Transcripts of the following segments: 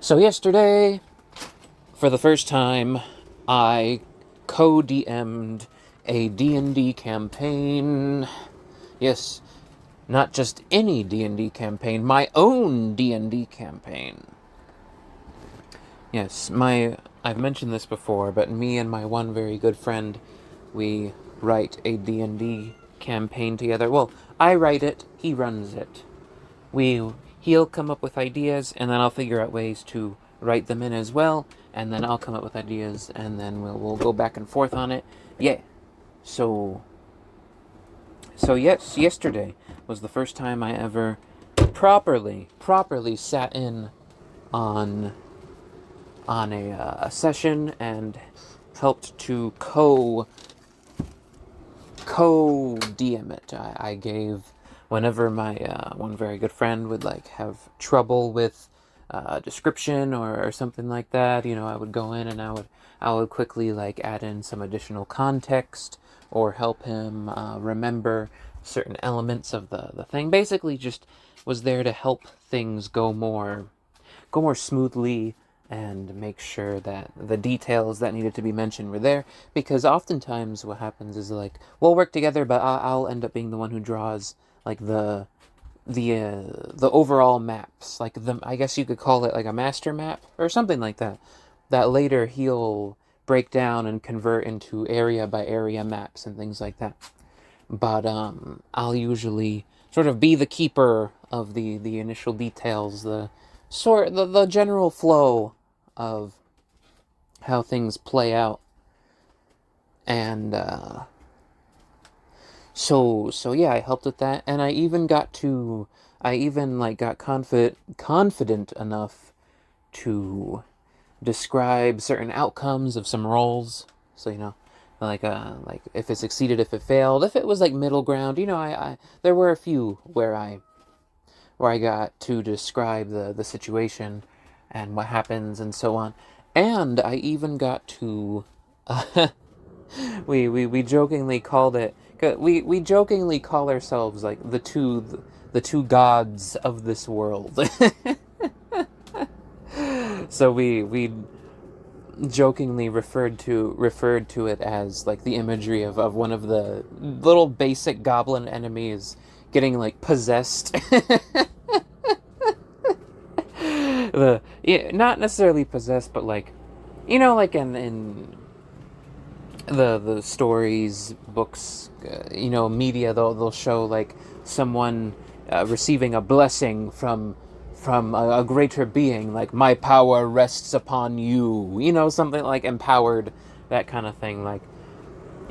So yesterday, for the first time, I co-DM'd a D&D campaign. Yes, not just any D&D campaign, my own D&D campaign. Yes, I've mentioned this before, but me and my one very good friend, we write a D&D campaign together. Well, I write it, he runs it. He'll come up with ideas, and then I'll figure out ways to write them in as well, and then I'll come up with ideas, and then we'll go back and forth on it. Yeah. So yes, yesterday was the first time I ever properly sat in on a session and helped to co-DM it. I gave, whenever my one very good friend would have trouble with description or something like that, I would go in and I would quickly add in some additional context or help him remember certain elements of the thing. Basically, just was there to help things go more smoothly and make sure that the details that needed to be mentioned were there, because oftentimes what happens is we'll work together, but I'll end up being the one who draws the overall maps, I guess you could call it a master map or something like that later he'll break down and convert into area by area maps and things like that. But I'll usually sort of be the keeper of the initial details, the general flow of how things play out. And so yeah, I helped with that, and I even got confident enough to describe certain outcomes of some rolls. So like if it succeeded, if it failed, if it was middle ground. I there were a few where I got to describe the situation and what happens and so on. And I even got to we jokingly called it, we jokingly call ourselves the two gods of this world. So we jokingly referred to it as the imagery of one of the little basic goblin enemies getting possessed. Not necessarily possessed, but in the stories, books, media, they'll show someone receiving a blessing from a greater being, my power rests upon you, something empowered, that kind of thing,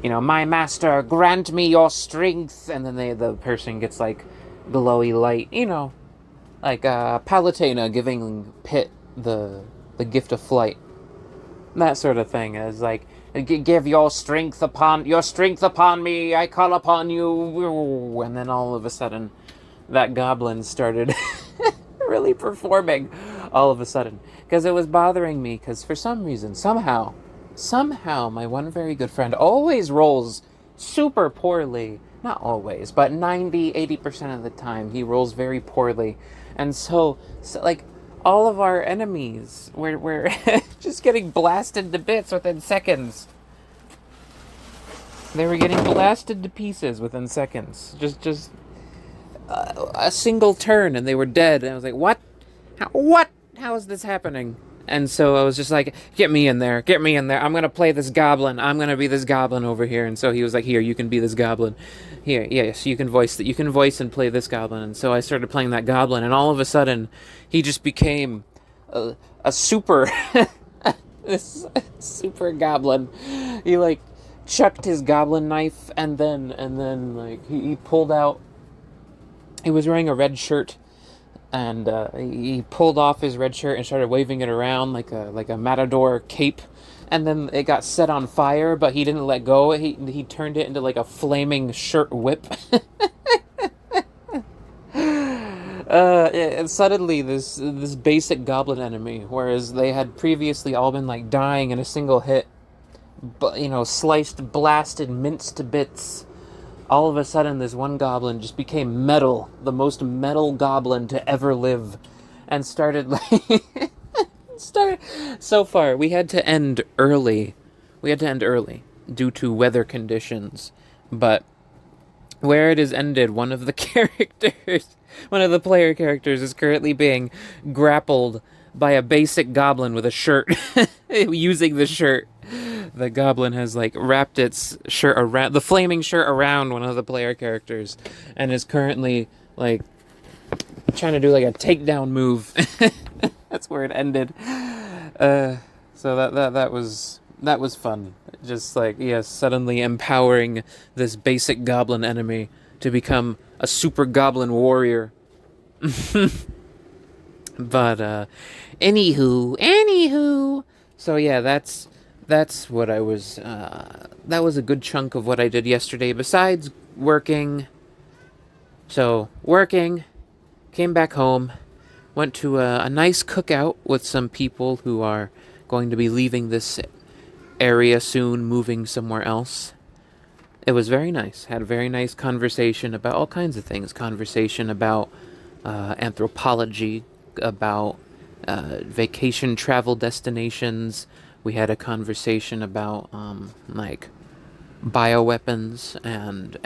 my master, grant me your strength, and then the person gets glowy light, Palutena giving Pit the gift of flight, that sort of thing, is give your strength upon me, I call upon you, and then all of a sudden that goblin started really performing all of a sudden, because it was bothering me, because for some reason, somehow my one very good friend always rolls super poorly. Not always, but 90-80% of the time he rolls very poorly. And so all of our enemies were just getting blasted to bits within seconds. They were getting blasted to pieces within seconds. Just a single turn and they were dead. And I was like, what? How is this happening? And so I was just get me in there. I'm going to play this goblin. I'm going to be this goblin over here. And so he was here, you can be this goblin. Here, yes, you can voice and play this goblin. And so I started playing that goblin, and all of a sudden he just became a super this super goblin. He chucked his goblin knife, and then he pulled out, he was wearing a red shirt, and he pulled off his red shirt and started waving it around like a matador cape, and then it got set on fire, but he didn't let go. He turned it into a flaming shirt whip. And suddenly this basic goblin enemy, whereas they had previously all been dying in a single hit, but sliced, blasted, minced to bits, all of a sudden this one goblin just became metal, the most metal goblin to ever live, and started Start so far. We had to end early. We had to end early due to weather conditions, but where it is ended, one of the characters, one of the player characters, is currently being grappled by a basic goblin with a shirt. Using the shirt, the goblin has like wrapped its shirt around the flaming shirt around one of the player characters, and is currently like trying to do like a takedown move. That's where it ended. So that was fun. Just like, yes, suddenly empowering this basic goblin enemy to become a super goblin warrior. But anywho. So yeah, that's what I was. That was a good chunk of what I did yesterday. Besides working. So working, came back home, went to a nice cookout with some people who are going to be leaving this area soon, moving somewhere else. It was very nice. Had a very nice conversation about all kinds of things. Conversation about anthropology, about vacation travel destinations. We had a conversation about like bioweapons and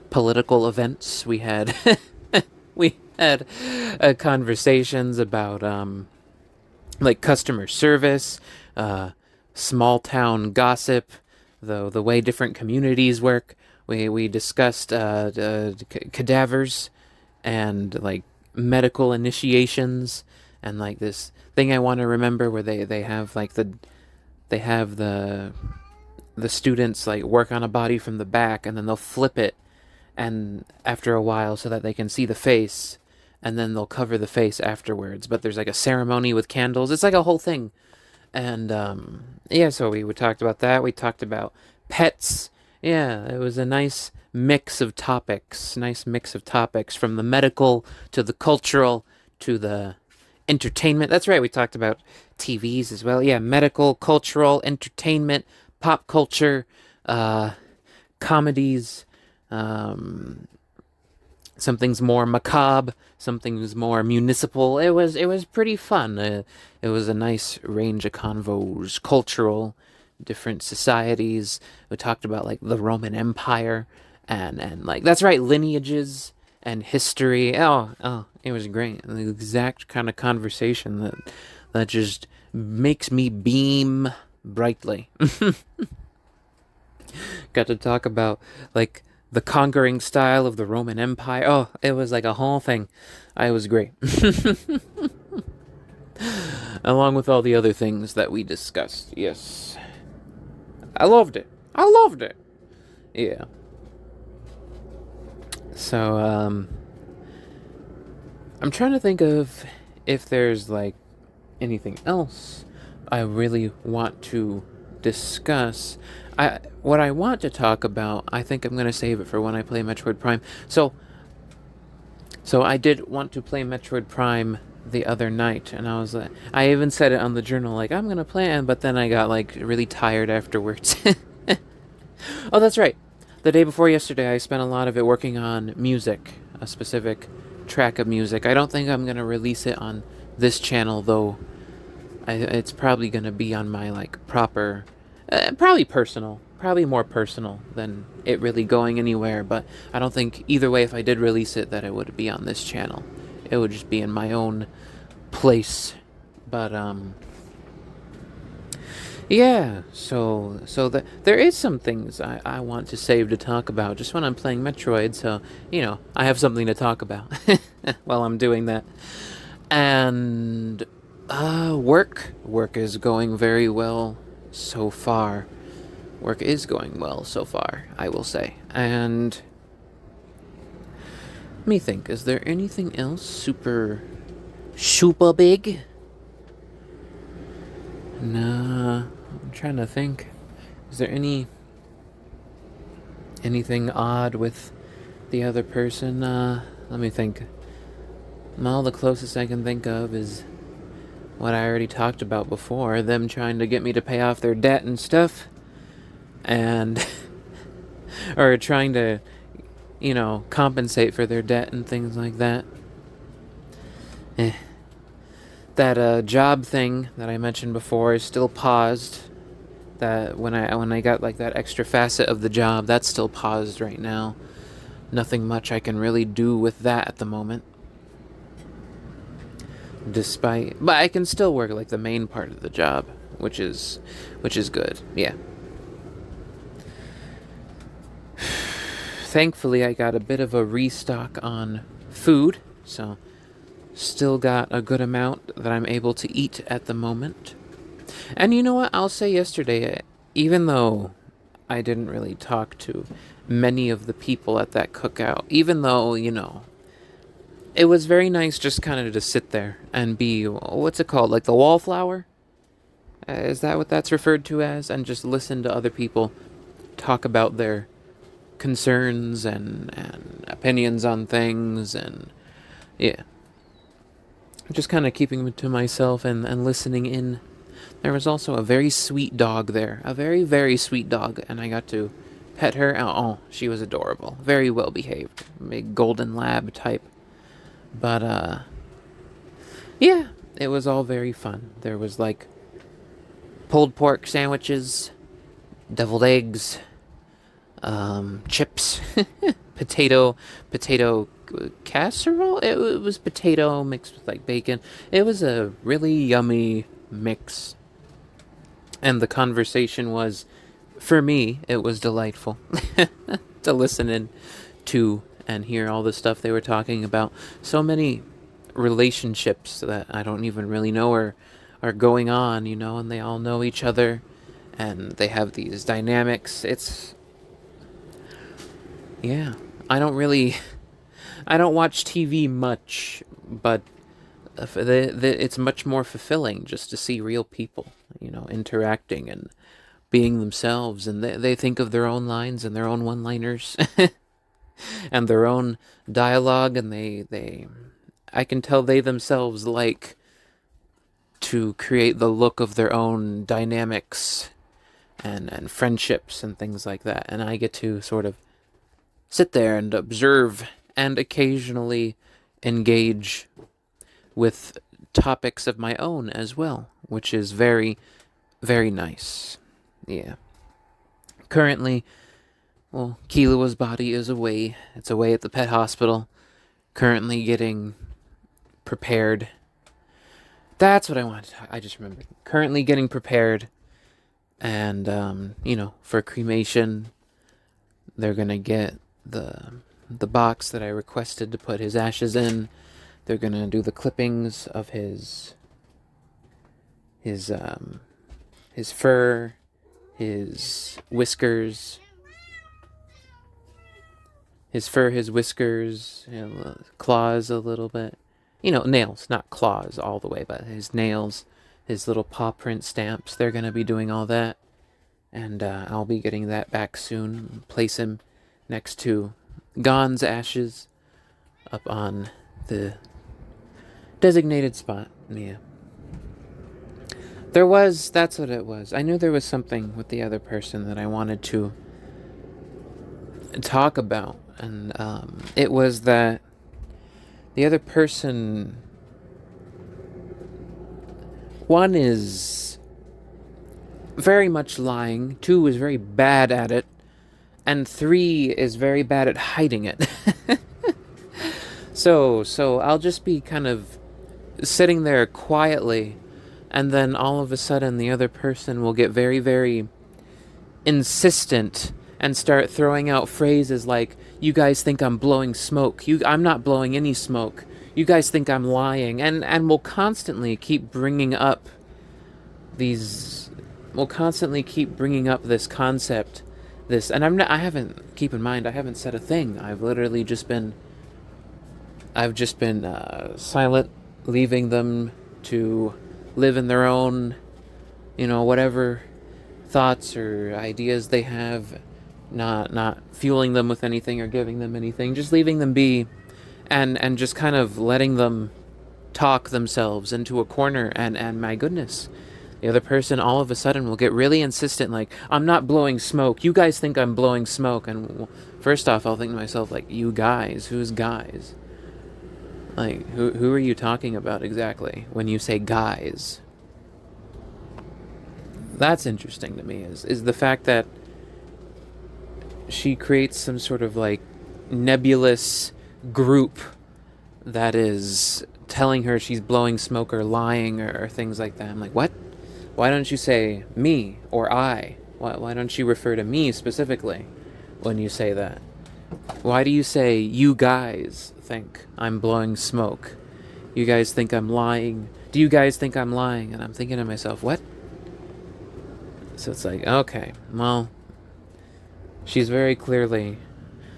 political events. We had conversations about like customer service, small town gossip, the way different communities work. We discussed cadavers and like medical initiations and like this thing I want to remember where they have like they have the students like work on a body from the back and then they'll flip it and after a while so that they can see the face and then they'll cover the face afterwards, but there's like a ceremony with candles. It's like a whole thing. And yeah, so we talked about that. We talked about pets. Yeah, it was a nice mix of topics. Nice mix of topics from the medical to the cultural to the entertainment. That's right, we talked about TVs as well. Yeah, medical, cultural, entertainment, pop culture, comedies, something's more macabre, something's more municipal. It was pretty fun. It was a nice range of convos, cultural, different societies. We talked about like the Roman Empire and like that's right, lineages and history. Oh, it was great. The exact kind of conversation that just makes me beam brightly. Got to talk about like the conquering style of the Roman Empire. Oh, it was like a whole thing. I was great. Along with all the other things that we discussed. Yes. I loved it. I loved it. Yeah. So, I'm trying to think of if there's like anything else I really want to discuss. What I want to talk about, I think I'm gonna save it for when I play Metroid Prime. So I did want to play Metroid Prime the other night, and I was like, I even said it on the journal, like I'm gonna play it, but then I got like really tired afterwards. Oh, that's right. The day before yesterday, I spent a lot of it working on music, a specific track of music. I don't think I'm gonna release it on this channel though. It's probably gonna be on my like proper, probably personal, probably more personal than it really going anywhere. But I don't think either way, if I did release it, that it would be on this channel. It would just be in my own place. But yeah. So there is some things I want to save to talk about just when I'm playing Metroid. So I have something to talk about while I'm doing that. And work is going very well so far. Work is going well so far, I will say. And let me think, is there anything else super big? Nah, I'm trying to think. Is there anything odd with the other person? Let me think. Well, the closest I can think of is what I already talked about before, them trying to get me to pay off their debt and stuff. And or trying to compensate for their debt and things like that. That job thing that I mentioned before is still paused. That when I got like that extra facet of the job, that's still paused right now. Nothing much I can really do with that at the moment. But I can still work like the main part of the job, which is good. Yeah. Thankfully, I got a bit of a restock on food, so still got a good amount that I'm able to eat at the moment. And you know what? I'll say yesterday, even though I didn't really talk to many of the people at that cookout, even though, it was very nice just kind of to sit there and be, what's it called? Like the wallflower? Is that what that's referred to as? And just listen to other people talk about their concerns and opinions on things, and yeah. Just kind of keeping to myself and listening in. There was also a very sweet dog there. A very, very sweet dog. And I got to pet her. Oh, she was adorable. Very well behaved. Big golden lab type. But, yeah, it was all very fun. There was like pulled pork sandwiches, deviled eggs, chips, potato casserole. It was potato mixed with like bacon. It was a really yummy mix, and the conversation was, for me, it was delightful to listen in to and hear all the stuff they were talking about. So many relationships that I don't even really know are going on, and they all know each other, and they have these dynamics. Yeah, I don't watch TV much, but it's much more fulfilling just to see real people, interacting and being themselves, and they think of their own lines and their own one-liners and their own dialogue, and I can tell they themselves like to create the look of their own dynamics and friendships and things like that, and I get to sort of sit there and observe and occasionally engage with topics of my own as well, which is very, very nice. Yeah. Currently, well, Kila's body is away. It's away at the pet hospital. Currently getting prepared. That's what I wanted. I just remembered. Currently getting prepared. And, for cremation, they're going to get the box that I requested to put his ashes in. They're going to do the clippings of his fur, his whiskers, his whiskers, claws a little bit. Nails, not claws all the way, but his nails, his little paw print stamps. They're going to be doing all that. And I'll be getting that back soon. Place him next to Gon's ashes up on the designated spot. Yeah. That's what it was. I knew there was something with the other person that I wanted to talk about. And it was that the other person, one is very much lying, 2 is very bad at it, and 3 is very bad at hiding it. So I'll just be kind of sitting there quietly, and then all of a sudden the other person will get very, very insistent and start throwing out phrases like, "You guys think I'm blowing smoke. I'm not blowing any smoke. You guys think I'm lying." And will constantly keep bringing up this concept, keep in mind, I haven't said a thing. I've just been silent, leaving them to live in their own, whatever thoughts or ideas they have, not fueling them with anything or giving them anything, just leaving them be, and just kind of letting them talk themselves into a corner, and my goodness, the other person all of a sudden will get really insistent, like, "I'm not blowing smoke. You guys think I'm blowing smoke." And first off, I'll think to myself, like, you guys? Who's guys? Like, who are you talking about exactly when you say guys? That's interesting to me, is the fact that she creates some sort of like nebulous group that is telling her she's blowing smoke or lying or things like that. I'm like, what? Why don't you say me or I? Why don't you refer to me specifically when you say that? Why do you say you guys think I'm blowing smoke? You guys think I'm lying? Do you guys think I'm lying? And I'm thinking to myself, what? So it's like, okay, well, she's very clearly...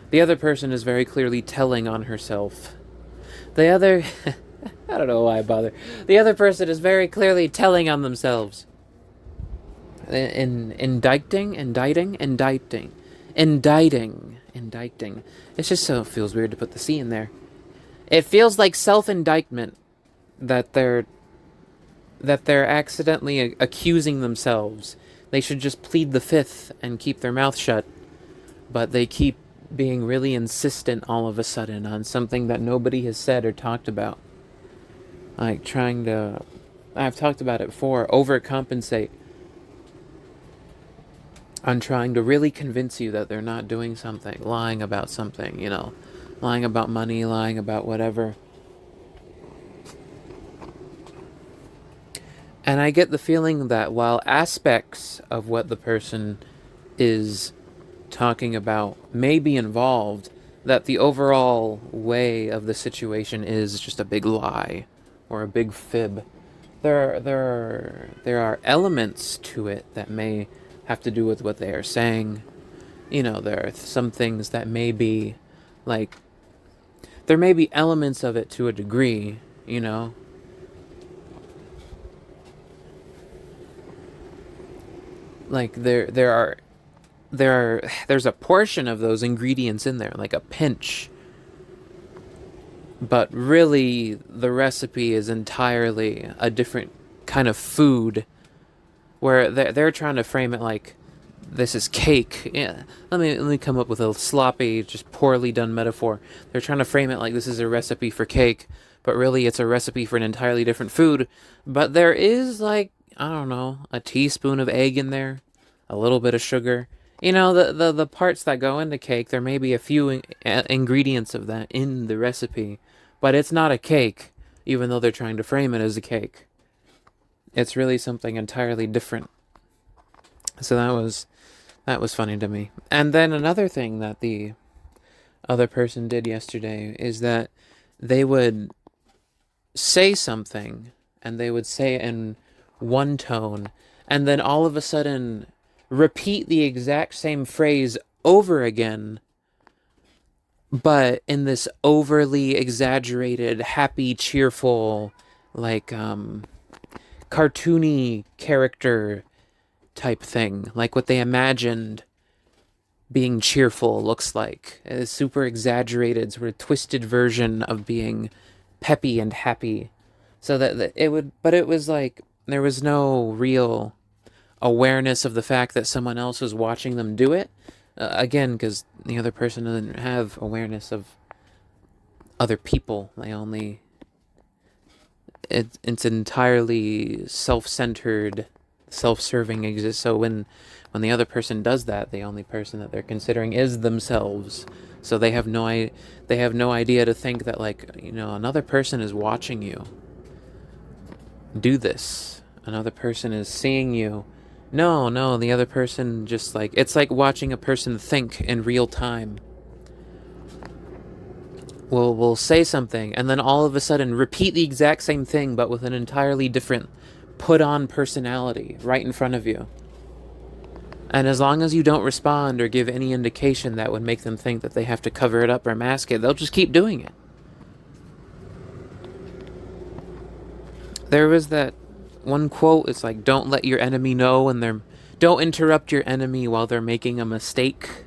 The other person is very clearly telling on herself. The other... I don't know why I bother. The other person is very clearly telling on themselves. Indicting. It's just so, it feels weird to put the C in there. It feels like self-indictment that they're accidentally accusing themselves. They should just plead the fifth and keep their mouth shut. But they keep being really insistent all of a sudden on something that nobody has said or talked about. Like trying to... I've talked about it before. Overcompensate. On trying to really convince you that they're not doing something. Lying about something, you know. Lying about money, lying about whatever. And I get the feeling that while aspects of what the person is talking about may be involved, that the overall way of the situation is just a big lie or a big fib. There are elements to it that may have to do with what they are saying. You know, there are some things that may be like... There may be elements of it to a degree, you know. Like there's a portion of those ingredients in there, like a pinch. But really, the recipe is entirely a different kind of food, where they're trying to frame it like this is cake. Yeah, let me come up with a sloppy, just poorly done metaphor. They're trying to frame it like this is a recipe for cake, but really it's a recipe for an entirely different food. But there is, like, I don't know, a teaspoon of egg in there, a little bit of sugar. You know, the parts that go into cake, there may be a few ingredients of that in the recipe, but it's not a cake, even though they're trying to frame it as a cake. It's really something entirely different. So that was funny to me. And then another thing that the other person did yesterday is that they would say something, and they would say it in one tone, and then all of a sudden repeat the exact same phrase over again, but in this overly exaggerated, happy, cheerful, like, cartoony character type thing, like what they imagined being cheerful looks like. A super exaggerated, sort of twisted version of being peppy and happy. So that it would, but it was like, there was no real awareness of the fact that someone else was watching them do it. Again, because the other person doesn't have awareness of other people. They only... It's entirely self-centered, self-serving exists. So when the other person does that, the only person that they're considering is themselves. So they have no idea to think that, like, you know, another person is watching you do this. Another person is seeing you. No, the other person just, like, it's like watching a person think in real time. We'll say something, and then all of a sudden repeat the exact same thing, but with an entirely different put-on personality right in front of you. And as long as you don't respond or give any indication that would make them think that they have to cover it up or mask it, they'll just keep doing it. There was that one quote, it's like, don't let your enemy know when they're... Don't interrupt your enemy while they're making a mistake.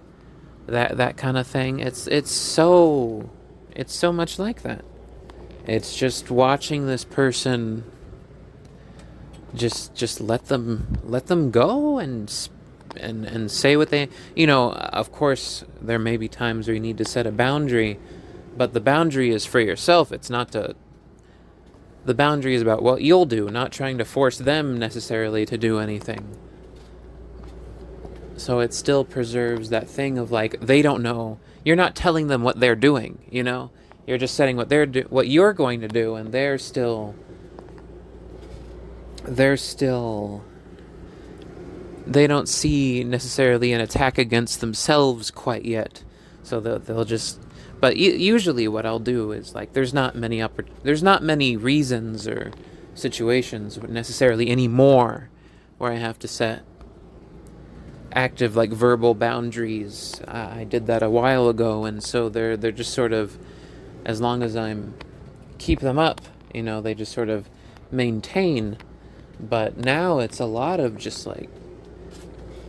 That kind of thing. It's so much like that. It's just watching this person just let them go and say what they... You know, of course, there may be times where you need to set a boundary, But the boundary is for yourself. It's not to... The boundary is about what you'll do, not trying to force them necessarily to do anything. So it still preserves that thing of like, they don't know. You're not telling them what they're doing, you know? You're just setting what what you're going to do, and they're still... They don't see necessarily an attack against themselves quite yet. So they'll just... But usually what I'll do is, like, there's not many reasons or situations necessarily anymore where I have to set active, like, verbal boundaries. I did that a while ago, and so they're just sort of, as long as I'm keep them up, you know, they just sort of maintain. But now it's a lot of just, like,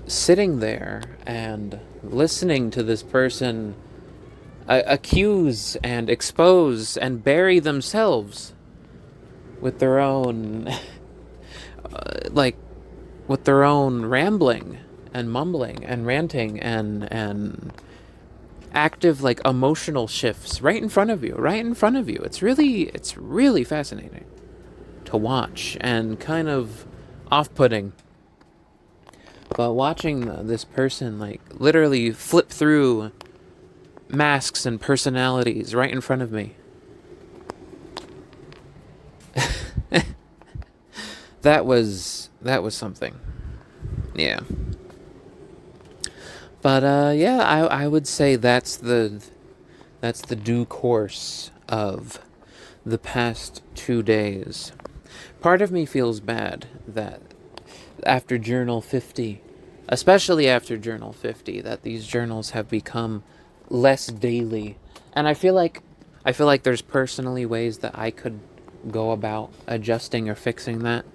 sitting there and listening to this person accuse and expose and bury themselves with their own like with their own rambling and mumbling and ranting and active, like, emotional shifts right in front of you. It's really fascinating to watch and kind of off-putting. But watching this person, like, literally flip through masks and personalities right in front of me. that was something. Yeah. But yeah, I would say that's the due course of the past 2 days. Part of me feels bad that after Journal 50, especially after Journal 50, that these journals have become less daily. And I feel like there's personally ways that I could go about adjusting or fixing that.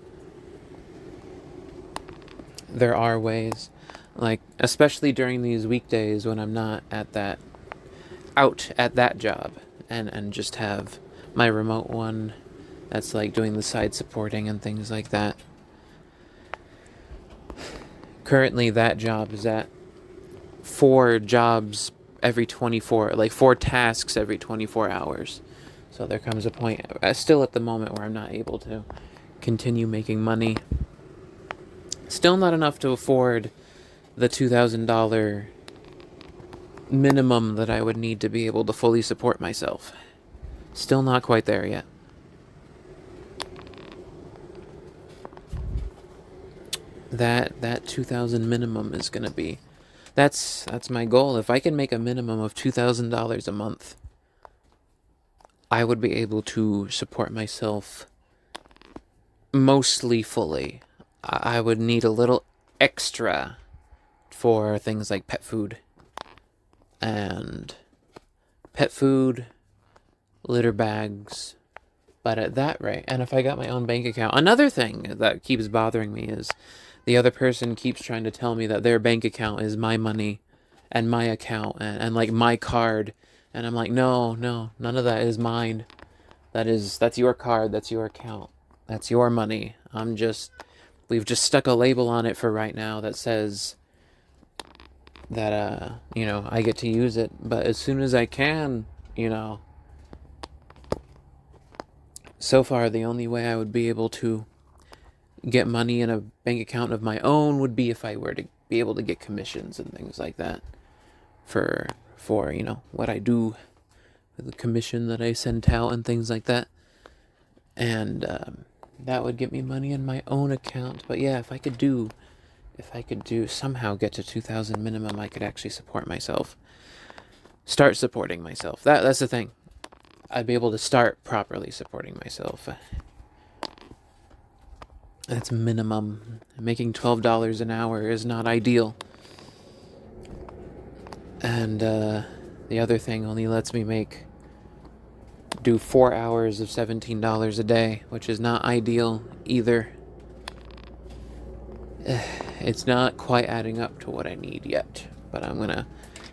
There are ways, like, especially during these weekdays when I'm not out at that job and just have my remote one that's, like, doing the side supporting and things like that. Currently that job is at 4 jobs every 24, like 4 tasks every 24 hours. So there comes a point, still at the moment, where I'm not able to continue making money. Still not enough to afford the $2,000 minimum that I would need to be able to fully support myself. Still not quite there yet. That 2,000 minimum is gonna be... That's my goal. If I can make a minimum of $2,000 a month, I would be able to support myself mostly fully. I would need a little extra for things like pet food, litter bags. But at that rate, and if I got my own bank account, another thing that keeps bothering me is the other person keeps trying to tell me that their bank account is my money and my account and like my card. And I'm like, no, none of that is mine. That's your card, that's your account, that's your money. We've just stuck a label on it for right now that says that, I get to use it. But as soon as I can, so far the only way I would be able to get money in a bank account of my own would be if I were to be able to get commissions and things like that for what I do, the commission that I send out and things like that. And that would get me money in my own account. But yeah, if I could somehow get to 2,000 minimum, I could actually support myself. Start supporting myself. That's the thing. I'd be able to start properly supporting myself. That's minimum. Making $12 an hour is not ideal. And the other thing only lets me do 4 hours of $17 a day, which is not ideal either. It's not quite adding up to what I need yet, but I'm gonna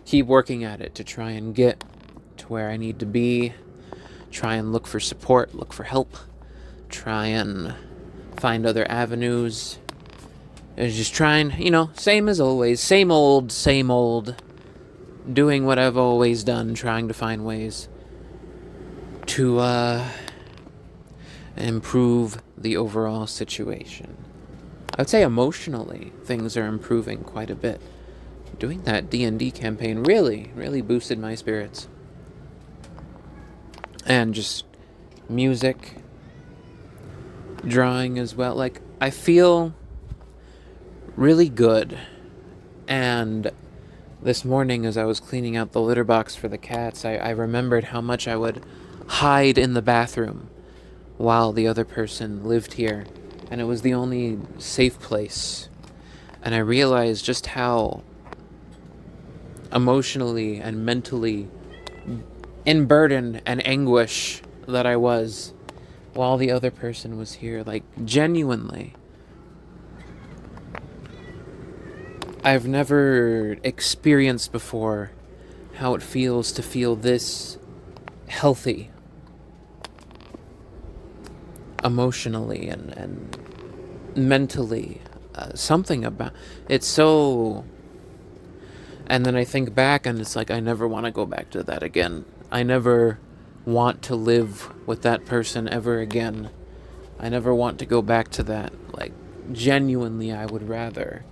keep working at it to try and get to where I need to be. Try and look for support, look for help. Try and find other avenues. Just trying, same as always, same old, doing what I've always done, trying to find ways to improve the overall situation. I would say emotionally, things are improving quite a bit. Doing that D&D campaign really boosted my spirits. And just music, drawing as well. Like, I feel really good. And this morning, as I was cleaning out the litter box for the cats, I remembered how much I would hide in the bathroom while the other person lived here. And it was the only safe place. And I realized just how emotionally and mentally in burden and anguish that I was while the other person was here. Like, genuinely. I've never experienced before how it feels to feel this healthy emotionally and mentally. Something about it's so. And then I think back and it's like, I never want to go back to that again. I never want to live with that person ever again. I never want to go back to that. Like, genuinely, I would rather.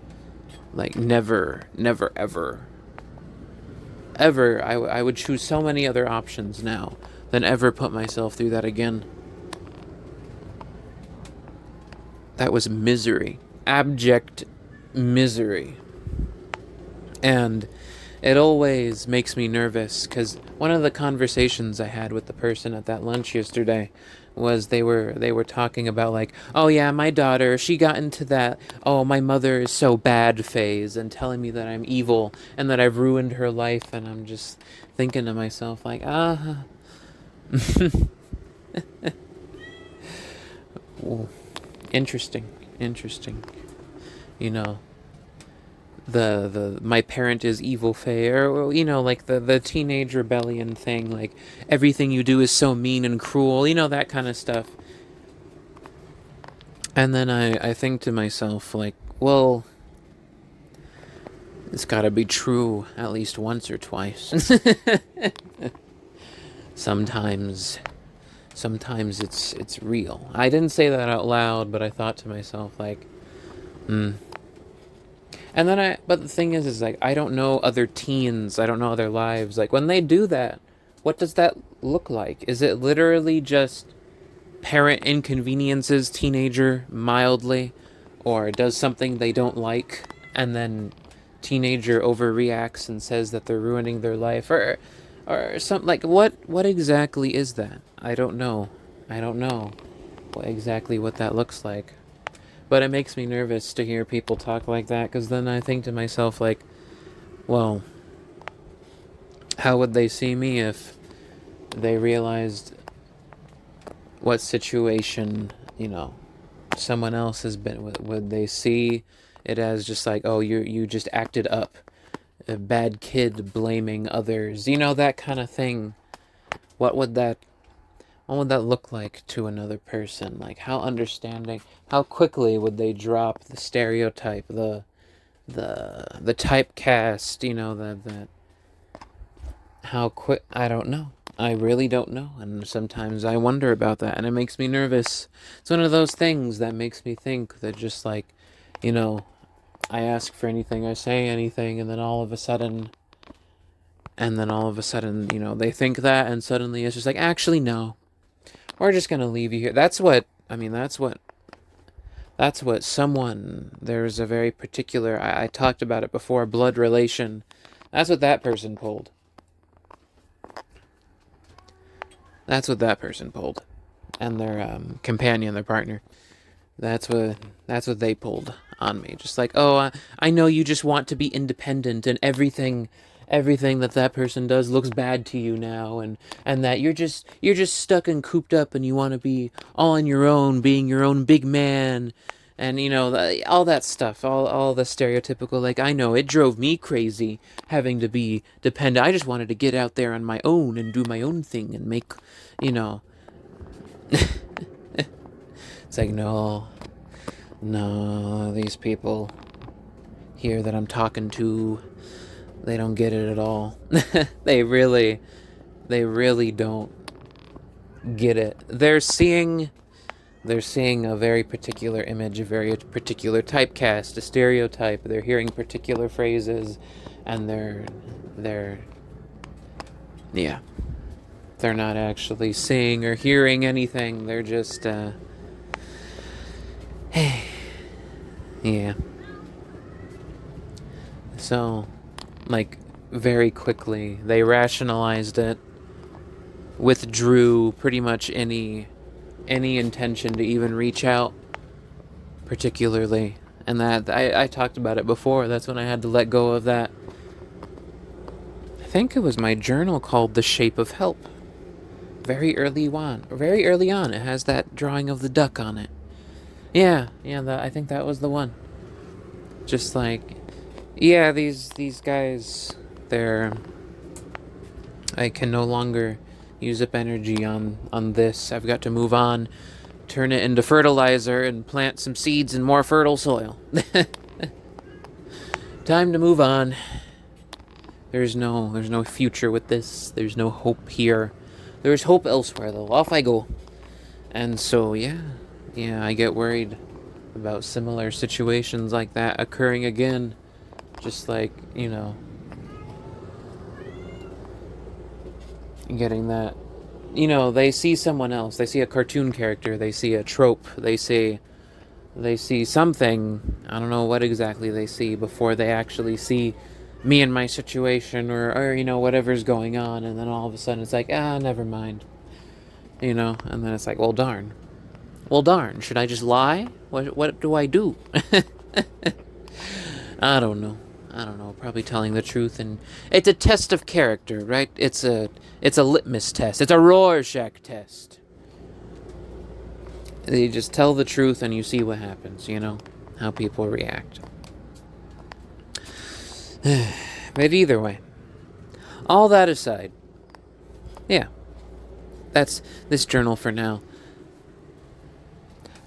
Like, never, ever. Ever. I would choose so many other options now than ever put myself through that again. That was misery. Abject misery. And it always makes me nervous, because one of the conversations I had with the person at that lunch yesterday was they were talking about, like, oh yeah, my daughter, she got into that, oh, my mother is so bad phase, and telling me that I'm evil and that I've ruined her life. And I'm just thinking to myself, like, interesting. You know, the my parent is evil fae, or, you know, like the teenage rebellion thing, like, everything you do is so mean and cruel, you know, that kind of stuff. And then I think to myself, like, well, it's gotta be true at least once or twice. Sometimes it's real. I didn't say that out loud, but I thought to myself, like, And then but the thing is like, I don't know other teens, I don't know other lives. Like, when they do that, what does that look like? Is it literally just parent inconveniences teenager mildly, or does something they don't like, and then teenager overreacts and says that they're ruining their life, or something? Like, what exactly is that? I don't know exactly what that looks like. But it makes me nervous to hear people talk like that, because then I think to myself, like, well, how would they see me if they realized what situation, you know, someone else has been with? Would they see it as just like, oh, you just acted up, a bad kid blaming others, you know, that kind of thing? What would that look like to another person? Like, how understanding, how quickly would they drop the stereotype, the typecast, you know, that how quick? I don't know. I really don't know. And sometimes I wonder about that, and it makes me nervous. It's one of those things that makes me think that, just like, you know, I ask for anything, I say anything, and then all of a sudden, you know, they think that, and suddenly it's just like, actually, no. We're just gonna leave you here. That's what someone, there's a very particular, I talked about it before, blood relation. That's what that person pulled. And their companion, their partner. That's what they pulled on me. Just like, oh, I know you just want to be independent, and everything that person does looks bad to you now, and that you're just stuck and cooped up, and you want to be all on your own, being your own big man, and, you know, all that stuff, all the stereotypical, like, I know it drove me crazy having to be dependent. I just wanted to get out there on my own and do my own thing and make, you know. It's like, no, these people here that I'm talking to, they don't get it at all. They really don't. get it. They're seeing a very particular image, a very particular typecast, a stereotype. They're hearing particular phrases, and they're yeah, they're not actually seeing or hearing anything. They're just yeah. So, like, very quickly they rationalized it, withdrew pretty much any intention to even reach out, particularly. And that I talked about it before. That's when I had to let go of that. I think it was my journal called The Shape of Help. Very early on, it has that drawing of the duck on it. Yeah, I think that was the one. Just like, yeah, these guys, they're. I can no longer use up energy on this. I've got to move on, turn it into fertilizer, and plant some seeds in more fertile soil. Time to move on. There's no future with this. There's no hope here. There's hope elsewhere, though. Off I go. And so, yeah, I get worried about similar situations like that occurring again. Just like, getting that. They see someone else. They see a cartoon character. They see a trope. They see something. I don't know what exactly they see before they actually see me in my situation or whatever's going on, and then all of a sudden it's like, never mind. And then it's like, well darn, should I just lie? What do I do? I don't know. Probably telling the truth, and it's a test of character, right? It's a litmus test. It's a Rorschach test. You just tell the truth and you see what happens, how people react. But either way, all that aside, yeah, that's this journal for now.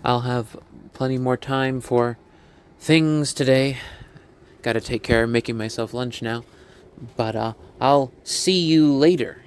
I'll have plenty more time for things today. Gotta take care of making myself lunch now. But I'll see you later.